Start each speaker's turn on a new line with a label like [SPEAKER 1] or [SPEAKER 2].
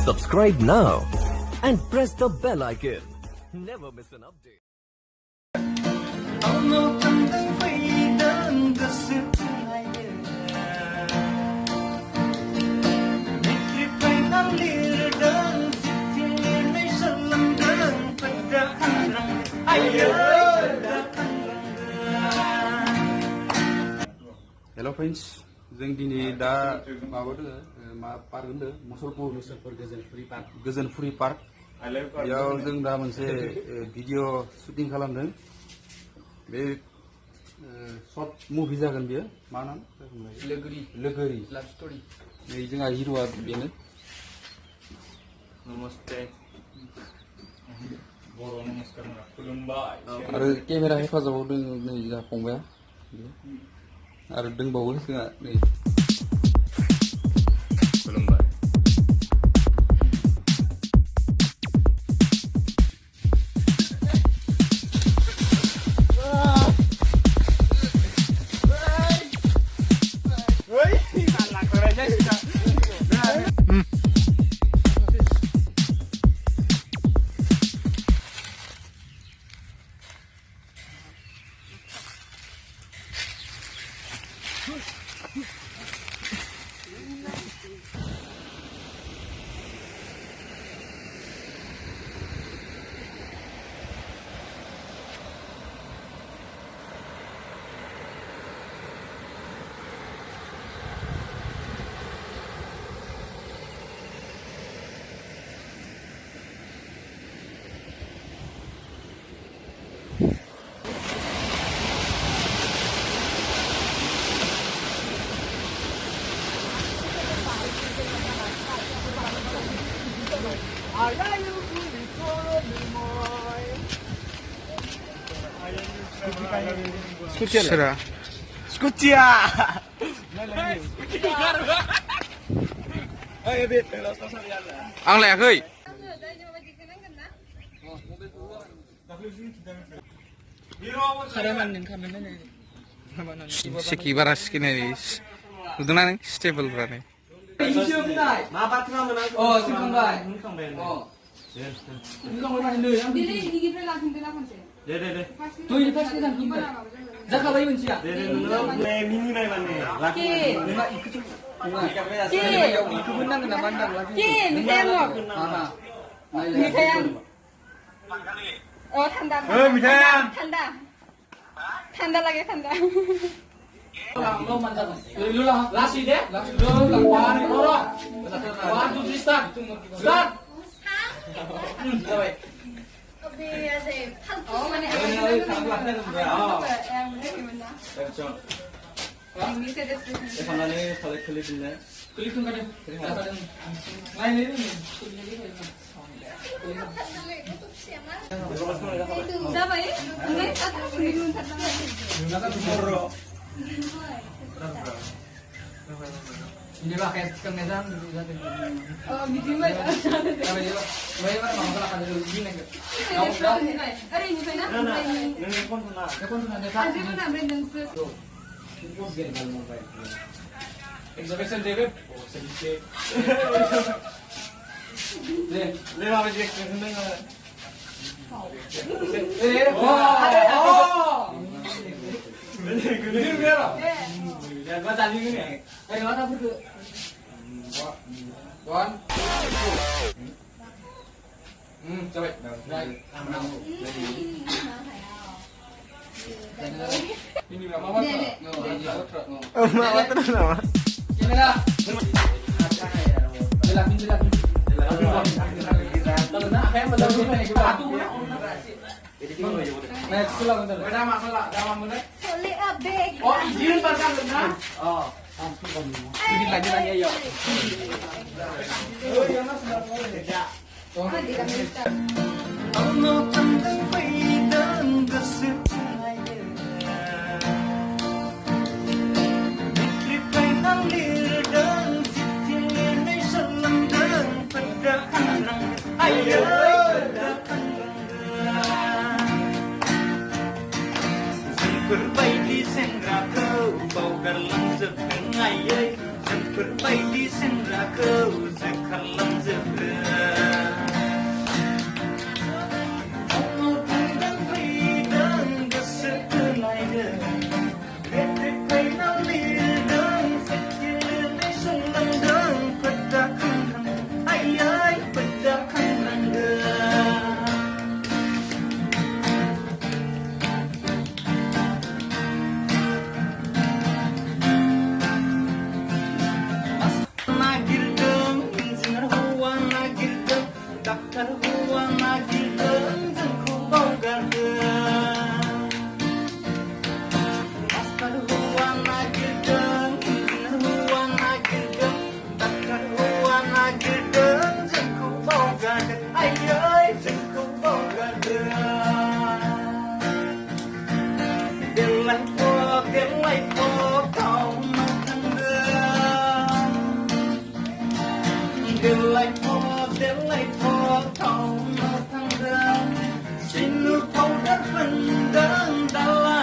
[SPEAKER 1] Subscribe now and press the bell icon. Never miss an update.
[SPEAKER 2] Hello friends, जों दिनै दा माबादो मा पार्क होनदो मुसलपुर गोजोनफुरि पार्क बेयाव जों दा मोनसे भिडिअ शुटिं खालामदों बे शर्ट मुभि जागोन बेयो मा नाम लोगोरि लाभ स्टोरी नै जोंहा हिरोआ बेनो नमस्ते बर' नमस्कार खुलुमबाय आरो केमेरा हेफाजाबाव दङ नै जोंहा फंबाया आरो दंबावो जोंहा नै खुलुमबाय Scutia. Scutia. Ang lẹ khơi. Seki bara skinny. Udah nih stable berani. Oh, singkongbai. Oh. Deh. Tuh ini pasti kan gimana? Jaga bayi mencia. Mini bayi mana? Laki. Ikut benar kena mandang lagi. Minta yang mana? Minta yang. Oh, tanda. Minta yang. Tanda lagi tanda. Lo mandang. Lu lah. Lasi deh. Lu lakukan. One, two, three, start. Start. Baik. Oh, mana yang gimana? Ini saya deskripsi. Kalau ini kalau klik ini, klik tuh kan? Lain ini. Siapa ini? Enggak, tak minum tak. Ini lah kayak kemedan oh gitu mah bagaimana mau masalah kan dulu gini enggak ada ini pernah ini pun pernah ada pernah branding tuh impos game kalau mau baik exhibition deh oh sedikit le apa sih keseneng gini berapa ya gua tadi gini ayo mana berdua one coba ini mama terus nama kamera kalau nak apa yang betul nah, sekolah bentar. Beda masalah, dalam benar.
[SPEAKER 3] Soleh abeg.
[SPEAKER 2] Oh, izin pasang benar. Oh, izin lagi ayo. Oh, ya mas sudah boleh. Ya. Oh, di kamera. Allah tanda faidan desaya. Mikri penang lidan sitilene selendang pada kanang. Ayo. Perbaiki sendraku bau garlang zebeng ayai, dan perbaiki sendraku zekarlang zebeng.
[SPEAKER 3] Dakar hua nagirdeng जोंखौ बावगारदों Dakar hua nagirdeng Dakar hua nagirdeng जोंखौ बावगारदों Aयै जोंखौ बावगारदों Deलायफब गावनाव थांदों Deलायफब गावनाव थांदों Sinu powder फोनदों दालाय